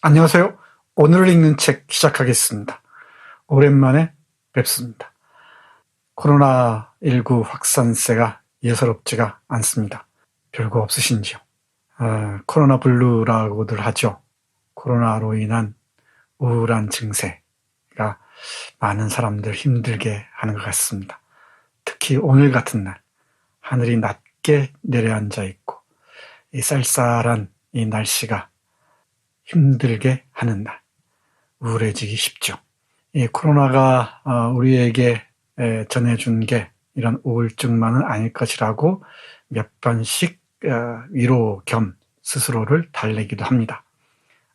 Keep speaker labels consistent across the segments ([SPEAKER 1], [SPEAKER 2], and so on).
[SPEAKER 1] 안녕하세요. 오늘을 읽는 책 시작하겠습니다. 오랜만에 뵙습니다. 코로나19 확산세가 예사롭지가 않습니다. 별거 없으신지요? 코로나 블루라고들 하죠. 코로나로 인한 우울한 증세가 많은 사람들 힘들게 하는 것 같습니다. 특히 오늘 같은 날, 하늘이 낮게 내려앉아 있고 이 쌀쌀한 이 날씨가 힘들게 하는 날, 우울해지기 쉽죠. 이 코로나가 우리에게 전해준 게 이런 우울증만은 아닐 것이라고 몇 번씩 위로 겸 스스로를 달래기도 합니다.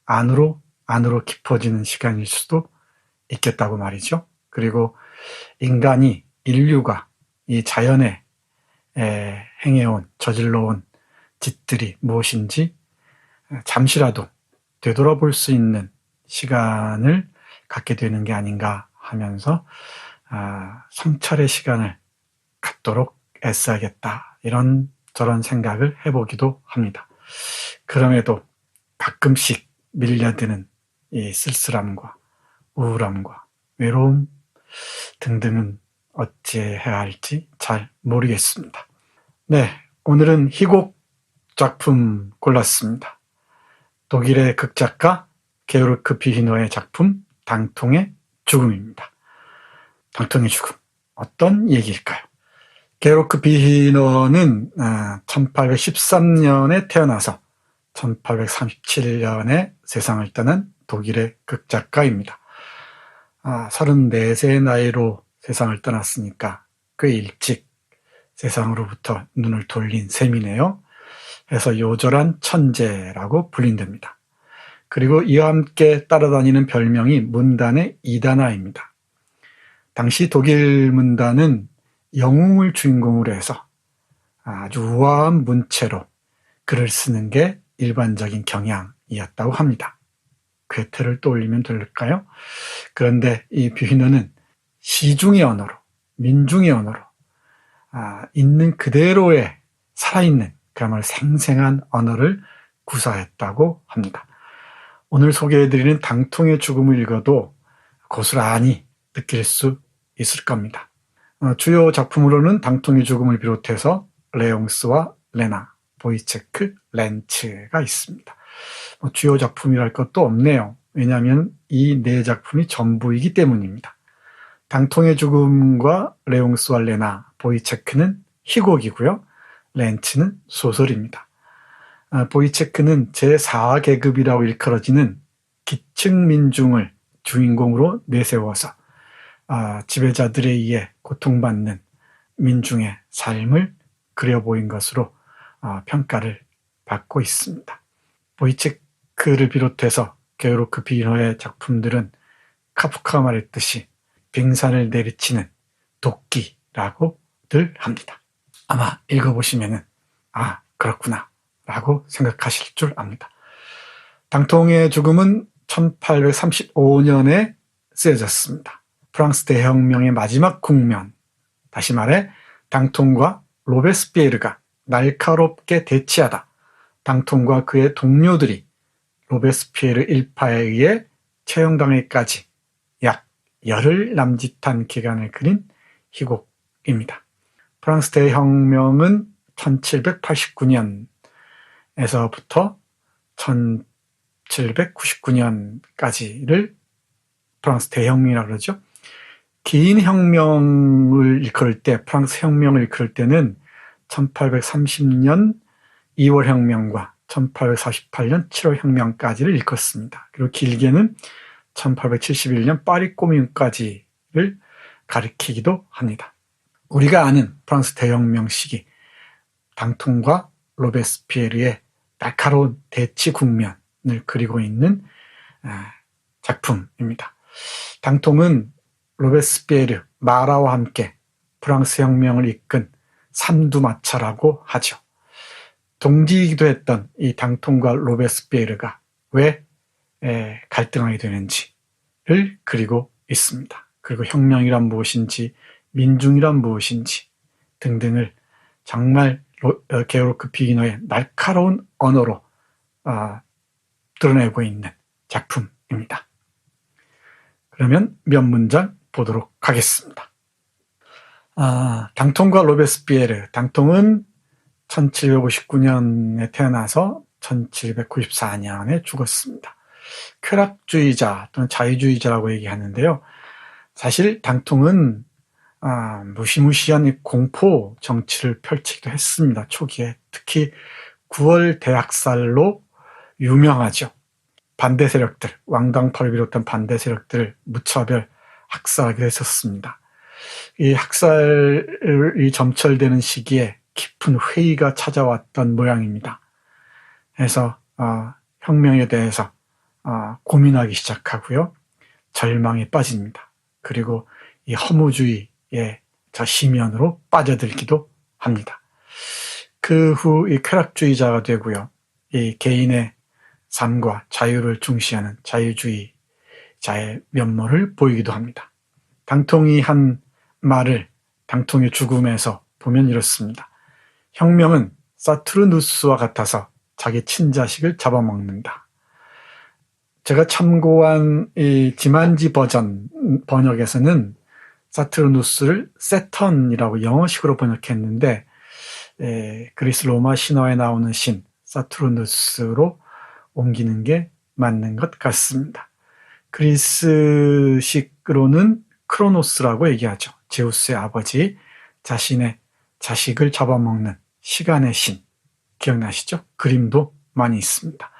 [SPEAKER 1] 안으로 깊어지는 시간일 수도 있겠다고 말이죠. 그리고 인류가 이 자연에 행해온, 저질러온 짓들이 무엇인지 잠시라도 되돌아볼 수 있는 시간을 갖게 되는 게 아닌가 하면서 성찰의 시간을 갖도록 애써야겠다, 이런 저런 생각을 해보기도 합니다. 그럼에도 가끔씩 밀려드는 이 쓸쓸함과 우울함과 외로움 등등은 어찌해야 할지 잘 모르겠습니다. 네, 오늘은 희곡 작품 골랐습니다. 독일의 극작가 게오르크 비히너의 작품 당통의 죽음입니다. 당통의 죽음, 어떤 얘기일까요? 게오르크 비히너는 1813년에 태어나서 1837년에 세상을 떠난 독일의 극작가입니다. 34세의 나이로 세상을 떠났으니까 꽤 일찍 세상으로부터 눈을 돌린 셈이네요. 해서 요절한 천재라고 불린답니다. 그리고 이와 함께 따라다니는 별명이 문단의 이다나입니다. 당시 독일 문단은 영웅을 주인공으로 해서 아주 우아한 문체로 글을 쓰는 게 일반적인 경향이었다고 합니다. 괴테를 떠올리면 될까요? 그런데 이 뷰히너는 시중의 언어로, 민중의 언어로 있는 그대로의 살아있는, 그야말로 생생한 언어를 구사했다고 합니다. 오늘 소개해드리는 당통의 죽음을 읽어도 고스란히 느낄 수 있을 겁니다. 주요 작품으로는 당통의 죽음을 비롯해서 레옹스와 레나, 보이체크, 렌츠가 있습니다. 주요 작품이랄 것도 없네요. 왜냐하면 이 네 작품이 전부이기 때문입니다. 당통의 죽음과 레옹스와 레나, 보이체크는 희곡이고요. 렌츠는 소설입니다. 보이체크는 제4계급이라고 일컬어지는 기층 민중을 주인공으로 내세워서 지배자들에 의해 고통받는 민중의 삶을 그려보인 것으로 평가를 받고 있습니다. 보이체크를 비롯해서 게오르크 비히너의 작품들은 카프카가 말했듯이 빙산을 내리치는 도끼라고들 합니다. 아마 읽어보시면은 그렇구나 라고 생각하실 줄 압니다. 당통의 죽음은 1835년에 쓰여졌습니다. 프랑스 대혁명의 마지막 국면, 다시 말해 당통과 로베스피에르가 날카롭게 대치하다 당통과 그의 동료들이 로베스피에르 일파에 의해 처형당하기까지 약 열흘 남짓한 기간을 그린 희곡입니다. 프랑스 대혁명은 1789년에서부터 1799년까지를 프랑스 대혁명이라고 그러죠. 긴 혁명을 일컬을 때, 프랑스 혁명을 일컬을 때는 1830년 2월 혁명과 1848년 7월 혁명까지를 일컫습니다. 그리고 길게는 1871년 파리 꼬뮌까지를 가리키기도 합니다. 우리가 아는 프랑스 대혁명 시기, 당통과 로베스피에르의 날카로운 대치 국면을 그리고 있는 작품입니다. 당통은 로베스피에르, 마라와 함께 프랑스 혁명을 이끈 삼두마차라고 하죠. 동지이기도 했던 이 당통과 로베스피에르가 왜 갈등하게 되는지를 그리고 있습니다. 그리고 혁명이란 무엇인지, 민중이란 무엇인지 등등을 정말 게오르크 비히너의 날카로운 언어로 드러내고 있는 작품입니다. 그러면 몇 문장 보도록 하겠습니다. 당통과 로베스피에르. 당통은 1759년에 태어나서 1794년에 죽었습니다. 쾌락주의자 또는 자유주의자라고 얘기하는데요. 사실 당통은 무시무시한 공포 정치를 펼치기도 했습니다. 초기에. 특히 9월 대학살로 유명하죠. 반대 세력들, 왕당파를 비롯한 반대 세력들을 무차별 학살하기도 했었습니다. 이 학살이 점철되는 시기에 깊은 회의가 찾아왔던 모양입니다. 그래서 혁명에 대해서 고민하기 시작하고요. 절망에 빠집니다. 그리고 이 허무주의의 저 심연으로 빠져들기도 합니다. 그 후 이 쾌락주의자가 되고요. 이 개인의 삶과 자유를 중시하는 자유주의자의 면모를 보이기도 합니다. 당통이 한 말을 당통의 죽음에서 보면 이렇습니다. 혁명은 사투르누스와 같아서 자기 친자식을 잡아먹는다. 제가 참고한 이 지만지 버전 번역에서는 사투르누스를 세턴이라고 영어식으로 번역했는데 그리스 로마 신화에 나오는 신 사투르누스로 옮기는 게 맞는 것 같습니다. 그리스식으로는 크로노스라고 얘기하죠. 제우스의 아버지, 자신의 자식을 잡아먹는 시간의 신. 기억나시죠? 그림도 많이 있습니다.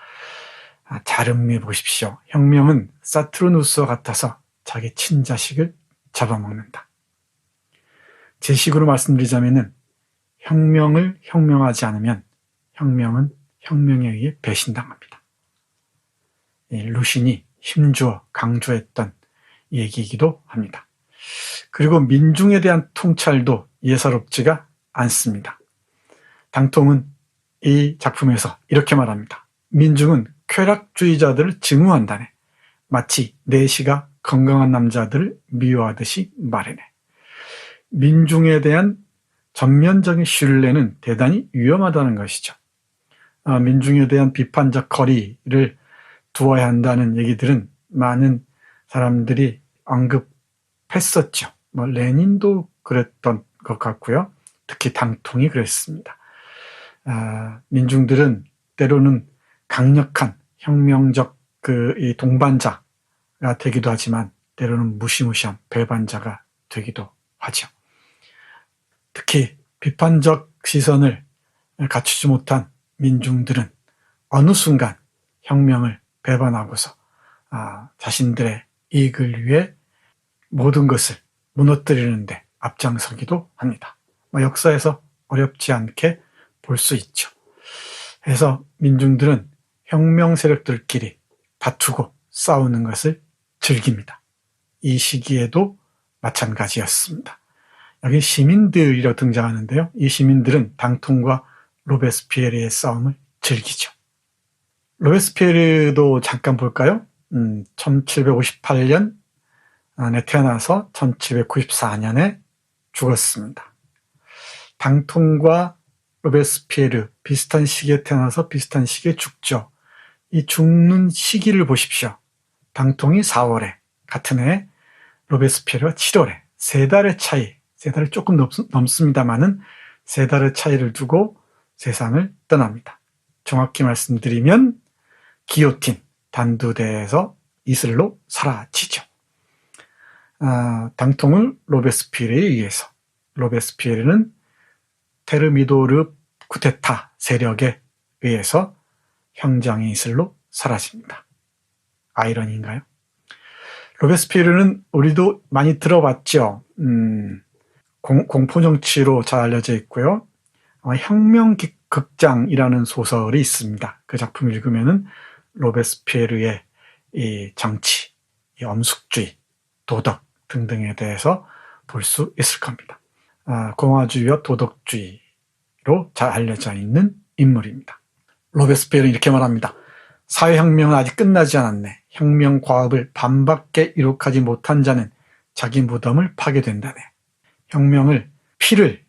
[SPEAKER 1] 잘 음미해 보십시오. 혁명은 사투르누스와 같아서 자기 친자식을 잡아먹는다. 제 식으로 말씀드리자면은 혁명을 혁명하지 않으면 혁명은 혁명에 의해 배신당합니다. 루신이 힘주어 강조했던 얘기이기도 합니다. 그리고 민중에 대한 통찰도 예사롭지가 않습니다. 당통은 이 작품에서 이렇게 말합니다. 민중은 쾌락주의자들을 증오한다네. 마치 내시가 건강한 남자들을 미워하듯이 말해내. 민중에 대한 전면적인 신뢰는 대단히 위험하다는 것이죠. 민중에 대한 비판적 거리를 두어야 한다는 얘기들은 많은 사람들이 언급했었죠. 레닌도 그랬던 것 같고요. 특히 당통이 그랬습니다. 민중들은 때로는 강력한 혁명적 이 동반자가 되기도 하지만 때로는 무시무시한 배반자가 되기도 하죠. 특히 비판적 시선을 갖추지 못한 민중들은 어느 순간 혁명을 배반하고서 자신들의 이익을 위해 모든 것을 무너뜨리는데 앞장서기도 합니다. 역사에서 어렵지 않게 볼 수 있죠. 그래서 민중들은 혁명 세력들끼리 다투고 싸우는 것을 즐깁니다. 이 시기에도 마찬가지였습니다. 여기 시민들이라고 등장하는데요. 이 시민들은 당통과 로베스피에르의 싸움을 즐기죠. 로베스피에르도 잠깐 볼까요? 1758년에 태어나서 1794년에 죽었습니다. 당통과 로베스피에르 비슷한 시기에 태어나서 비슷한 시기에 죽죠. 이 죽는 시기를 보십시오. 당통이 4월에 같은 해, 로베스피에르가 7월에 3달의 차이, 3달을 조금 넘습니다만은 3달의 차이를 두고 세상을 떠납니다. 정확히 말씀드리면 기요틴, 단두대에서 이슬로 사라지죠. 당통을 로베스피에르에 의해서, 로베스피에르는 테르미도르 쿠데타 세력에 의해서 형장의 이슬로 사라집니다. 아이러니인가요? 로베스피에르는 우리도 많이 들어봤죠. 공포정치로 잘 알려져 있고요. 혁명극장이라는 소설이 있습니다. 그 작품 읽으면은 로베스피에르의 이 정치, 이 엄숙주의, 도덕 등등에 대해서 볼 수 있을 겁니다. 공화주의와 도덕주의로 잘 알려져 있는 인물입니다. 로베스피에르는 이렇게 말합니다. 사회혁명은 아직 끝나지 않았네. 혁명 과업을 반밖에 이룩하지 못한 자는 자기 무덤을 파게 된다네. 혁명을 피를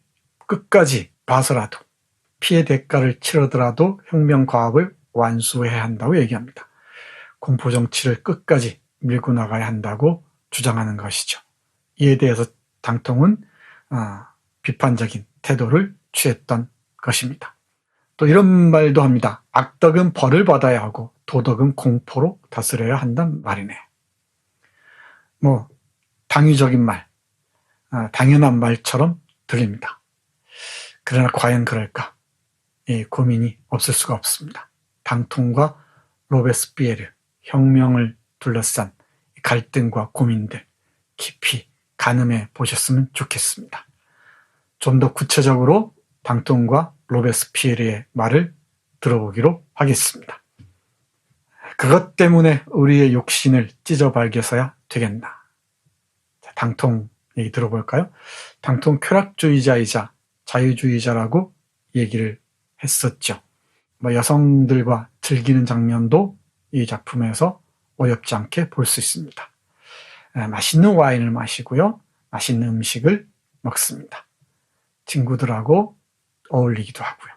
[SPEAKER 1] 끝까지 봐서라도 피의 대가를 치르더라도 혁명 과업을 완수해야 한다고 얘기합니다. 공포 정치를 끝까지 밀고 나가야 한다고 주장하는 것이죠. 이에 대해서 당통은 비판적인 태도를 취했던 것입니다. 또 이런 말도 합니다. 악덕은 벌을 받아야 하고 도덕은 공포로 다스려야 한단 말이네. 뭐 당위적인 말, 당연한 말처럼 들립니다. 그러나 과연 그럴까? 고민이 없을 수가 없습니다. 당통과 로베스피에르, 혁명을 둘러싼 갈등과 고민들 깊이 가늠해 보셨으면 좋겠습니다. 좀 더 구체적으로 당통과 로베스피에르의 말을 들어보기로 하겠습니다. 그것 때문에 우리의 욕심을 찢어발겨서야 되겠나? 당통 얘기 들어볼까요? 당통 쾌락주의자이자 자유주의자라고 얘기를 했었죠. 여성들과 즐기는 장면도 이 작품에서 어렵지 않게 볼 수 있습니다. 맛있는 와인을 마시고요. 맛있는 음식을 먹습니다. 친구들하고 어울리기도 하고요.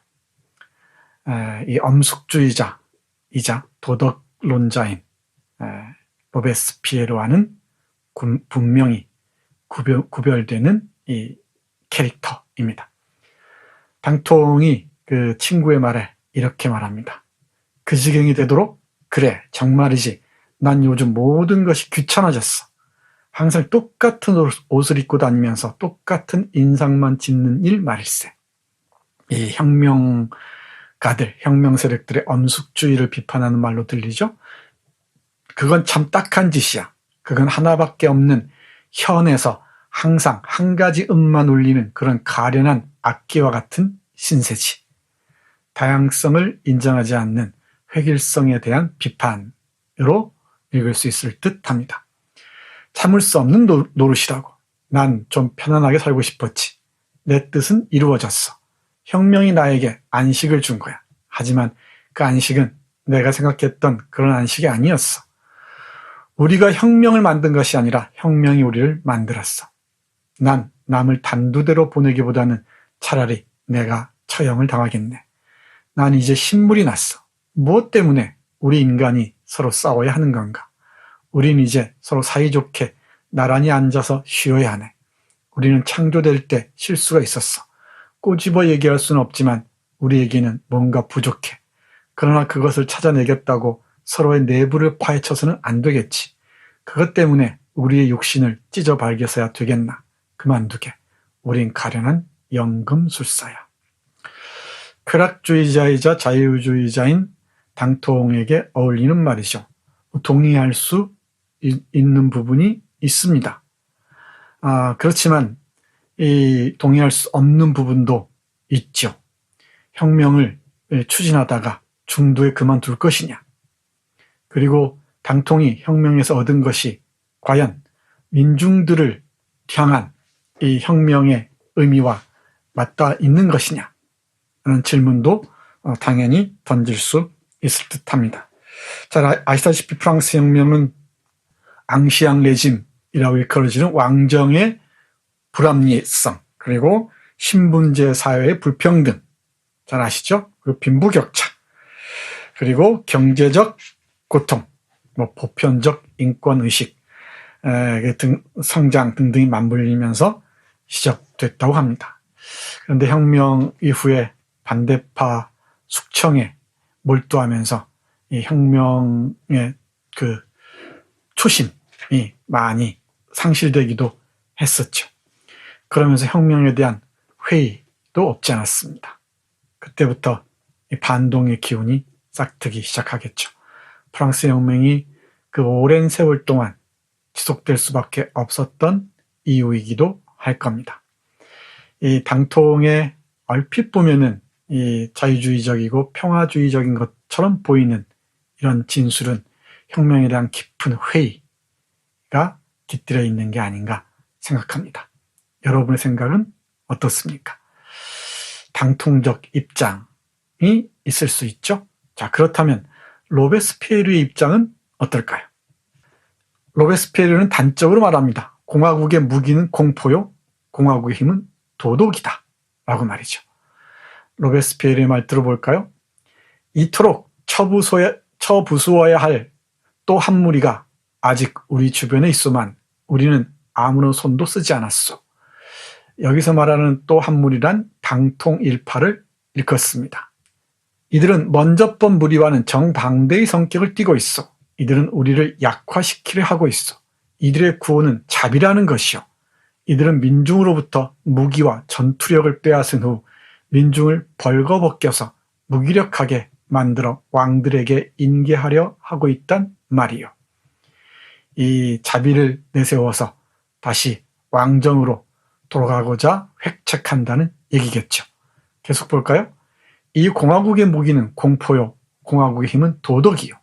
[SPEAKER 1] 이 엄숙주의자이자 도덕론자인 로베스피에르와는 분명히 구별되는 이 캐릭터입니다. 당통이 그 친구의 말에 이렇게 말합니다. 그 지경이 되도록? 그래, 정말이지. 난 요즘 모든 것이 귀찮아졌어. 항상 똑같은 옷을 입고 다니면서 똑같은 인상만 짓는 일 말일세. 이 혁명가들, 혁명 세력들의 엄숙주의를 비판하는 말로 들리죠? 그건 참 딱한 짓이야. 그건 하나밖에 없는 현에서 항상 한 가지 음만 울리는 그런 가련한 악기와 같은 신세지. 다양성을 인정하지 않는 획일성에 대한 비판으로 읽을 수 있을 듯 합니다. 참을 수 없는 노릇이라고. 난 좀 편안하게 살고 싶었지. 내 뜻은 이루어졌어. 혁명이 나에게 안식을 준 거야. 하지만 그 안식은 내가 생각했던 그런 안식이 아니었어. 우리가 혁명을 만든 것이 아니라 혁명이 우리를 만들었어. 난 남을 단두대로 보내기보다는 차라리 내가 처형을 당하겠네. 난 이제 신물이 났어. 무엇 때문에 우리 인간이 서로 싸워야 하는 건가? 우린 이제 서로 사이좋게 나란히 앉아서 쉬어야 하네. 우리는 창조될 때 실수가 있었어. 꼬집어 얘기할 수는 없지만 우리에게는 뭔가 부족해. 그러나 그것을 찾아내겠다고 서로의 내부를 파헤쳐서는 안 되겠지. 그것 때문에 우리의 육신을 찢어발겨서야 되겠나. 그만두게. 우린 가련한 연금술사야. 쾌락주의자이자 자유주의자인 당통에게 어울리는 말이죠. 동의할 수 있는 부분이 있습니다. 그렇지만 이 동의할 수 없는 부분도 있죠. 혁명을 추진하다가 중도에 그만둘 것이냐. 그리고 당통이 혁명에서 얻은 것이 과연 민중들을 향한 이 혁명의 의미와 맞닿아 있는 것이냐 하는 질문도 당연히 던질 수 있을 듯합니다. 잘 아시다시피 프랑스 혁명은 앙시앙 레짐이라고 일컬어지는 왕정의 불합리성, 그리고 신분제 사회의 불평등, 잘 아시죠? 그리고 빈부격차, 그리고 경제적 고통, 보편적 인권의식, 성장 등등이 맞물리면서 시작됐다고 합니다. 그런데 혁명 이후에 반대파 숙청에 몰두하면서 이 혁명의 그 초심이 많이 상실되기도 했었죠. 그러면서 혁명에 대한 회의도 없지 않았습니다. 그때부터 이 반동의 기운이 싹트기 시작하겠죠. 프랑스 혁명이 그 오랜 세월 동안 지속될 수밖에 없었던 이유이기도 할 겁니다. 이 당통의 얼핏 보면은 이 자유주의적이고 평화주의적인 것처럼 보이는 이런 진술은 혁명에 대한 깊은 회의가 깃들여 있는 게 아닌가 생각합니다. 여러분의 생각은 어떻습니까? 당통적 입장이 있을 수 있죠? 자, 그렇다면 로베스피에르의 입장은 어떨까요? 로베스피에르는 단적으로 말합니다. 공화국의 무기는 공포요, 공화국의 힘은 도덕이다 라고 말이죠. 로베스피에르의 말 들어볼까요? 이토록 처부수어야 할 또 한 무리가 아직 우리 주변에 있소만 우리는 아무런 손도 쓰지 않았소. 여기서 말하는 또 한 무리란 당통일파를 일컫습니다. 이들은 먼저 본 무리와는 정반대의 성격을 띠고 있어. 이들은 우리를 약화시키려 하고 있어. 이들의 구호는 자비라는 것이요. 이들은 민중으로부터 무기와 전투력을 빼앗은 후 민중을 벌거벗겨서 무기력하게 만들어 왕들에게 인계하려 하고 있단 말이요. 이 자비를 내세워서 다시 왕정으로 돌아가고자 획책한다는 얘기겠죠. 계속 볼까요? 이 공화국의 무기는 공포요. 공화국의 힘은 도덕이요.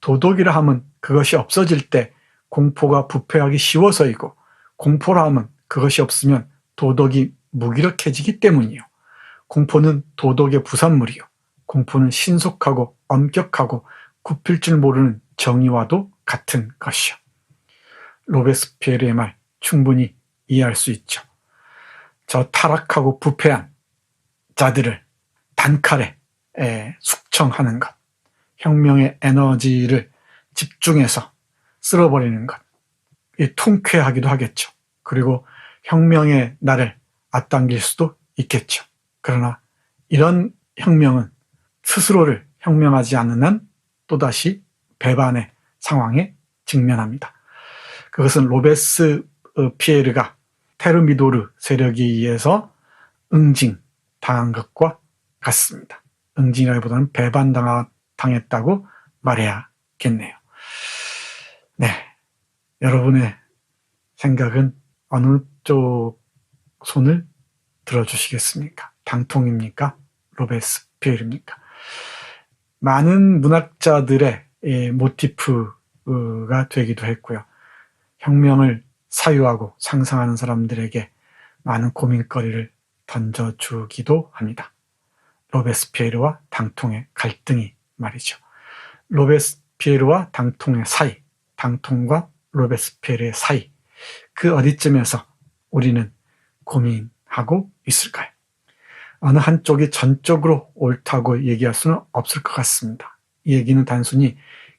[SPEAKER 1] 도덕이라 함은 그것이 없어질 때 공포가 부패하기 쉬워서이고, 공포라 함은 그것이 없으면 도덕이 무기력해지기 때문이요. 공포는 도덕의 부산물이요. 공포는 신속하고 엄격하고 굽힐 줄 모르는 정의와도 같은 것이요. 로베스피에르의 말 충분히 이해할 수 있죠. 저 타락하고 부패한 자들을 단칼에 숙청하는 것, 혁명의 에너지를 집중해서 쓸어버리는 것, 통쾌하기도 하겠죠. 그리고 혁명의 날을 앞당길 수도 있겠죠. 그러나 이런 혁명은 스스로를 혁명하지 않는 한 또다시 배반의 상황에 직면합니다. 그것은 로베스피에르가 테르미도르 세력에 의해서 응징당한 것과 같습니다. 응징이라기보다는 배반당했다고 말해야겠네요. 네, 여러분의 생각은 어느 쪽 손을 들어주시겠습니까? 당통입니까? 로베스피에르입니까? 많은 문학자들의 모티프가 되기도 했고요. 혁명을 사유하고 상상하는 사람들에게 많은 고민거리를 던져주기도 합니다. 로베스피에르와 당통의 갈등이 말이죠. 로베스피에르와 당통의 사이, 당통과 로베스피에르의 사이, 그 어디쯤에서 우리는 고민하고 있을까요? 어느 한쪽이 전적으로 옳다고 얘기할 수는 없을 것 같습니다. 이 얘기는 단순히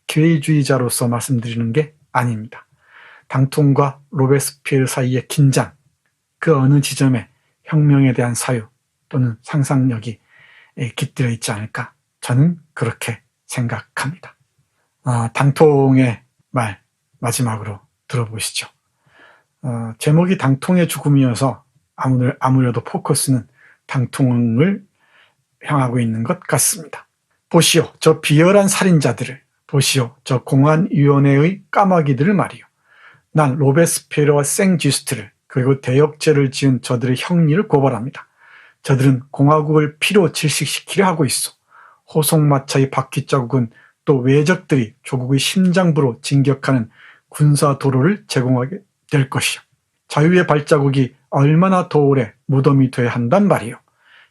[SPEAKER 1] 기회주의자로서 말씀드리는 게 아닙니다. 당통과 로베스피에르 사이의 긴장, 그 어느 지점에 혁명에 대한 사유 또는 상상력이 깃들어 있지 않을까, 저는 그렇게 생각합니다. 당통의 말 마지막으로 들어보시죠. 제목이 당통의 죽음이어서 아무래도 포커스는 당통을 향하고 있는 것 같습니다. 보시오, 저 비열한 살인자들을. 보시오, 저 공안위원회의 까마귀들을 말이오. 난 로베스피에르와 생쥐스트를, 그리고 대역죄를 지은 저들의 형리를 고발합니다. 저들은 공화국을 피로 질식시키려 하고 있어. 호송마차의 바퀴 자국은 또 외적들이 조국의 심장부로 진격하는 군사 도로를 제공하게 될 것이요. 자유의 발자국이 얼마나 더 오래 무덤이 돼야 한단 말이요.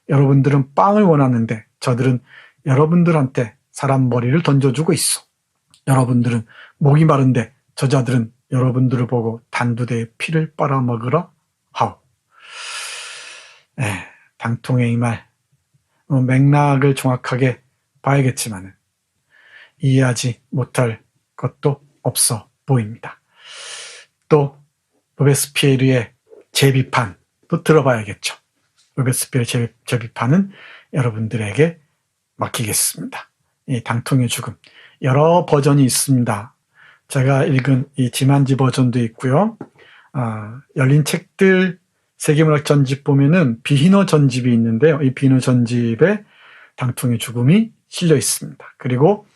[SPEAKER 1] 여러분들은 빵을 원하는데 저들은 여러분들한테 사람 머리를 던져주고 있어. 여러분들은 목이 마른데 저자들은 여러분들을 보고 단두대에 피를 빨아먹으라 하오. 당통의 이 말, 맥락을 정확하게 봐야겠지만 이해하지 못할 것도 없어 보입니다. 또 로베스피에르의 재비판도 들어봐야겠죠. 로베스피에르 재비판은 여러분들에게 맡기겠습니다. 이 당통의 죽음, 여러 버전이 있습니다. 제가 읽은 이 지만지 버전도 있고요. 열린 책들 세계문학 전집 보면은 비히너 전집이 있는데요. 이 비히너 전집에 당통의 죽음이 실려 있습니다. 그리고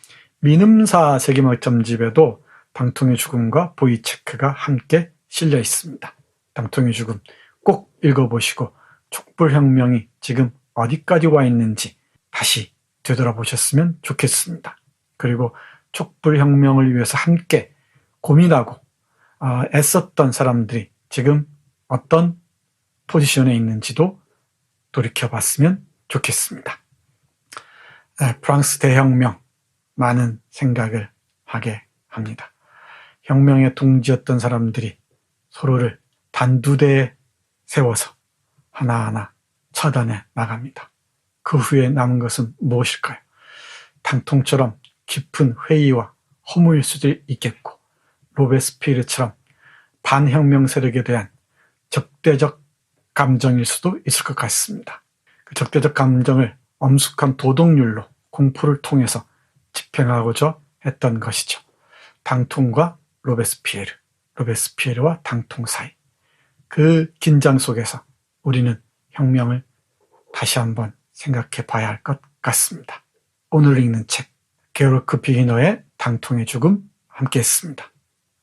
[SPEAKER 1] 민음사 세계문학 전집에도 당통의 죽음과 보이체크가 함께 실려 있습니다. 당통의 죽음 꼭 읽어보시고 촛불혁명이 지금 어디까지 와 있는지 다시 되돌아보셨으면 좋겠습니다. 그리고 촛불혁명을 위해서 함께 고민하고 애썼던 사람들이 지금 어떤 포지션에 있는지도 돌이켜봤으면 좋겠습니다. 프랑스 대혁명, 많은 생각을 하게 합니다. 혁명의 동지였던 사람들이 서로를 단두대에 세워서 하나하나 처단해 나갑니다. 그 후에 남은 것은 무엇일까요? 당통처럼 깊은 회의와 허무일 수도 있겠고, 로베스피에르처럼 반혁명 세력에 대한 적대적 감정일 수도 있을 것 같습니다. 그 적대적 감정을 엄숙한 도덕률로 공포를 통해서 집행하고자 했던 것이죠. 당통과 로베스피에르, 로베스피에르와 당통 사이, 그 긴장 속에서 우리는 혁명을 다시 한번 생각해 봐야 할 것 같습니다. 오늘 읽는 책, 게오르크 비히너의 당통의 죽음 함께 했습니다.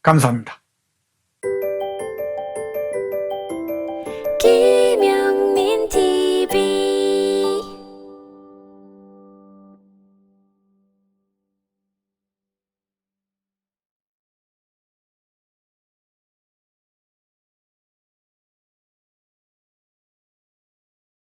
[SPEAKER 1] 감사합니다.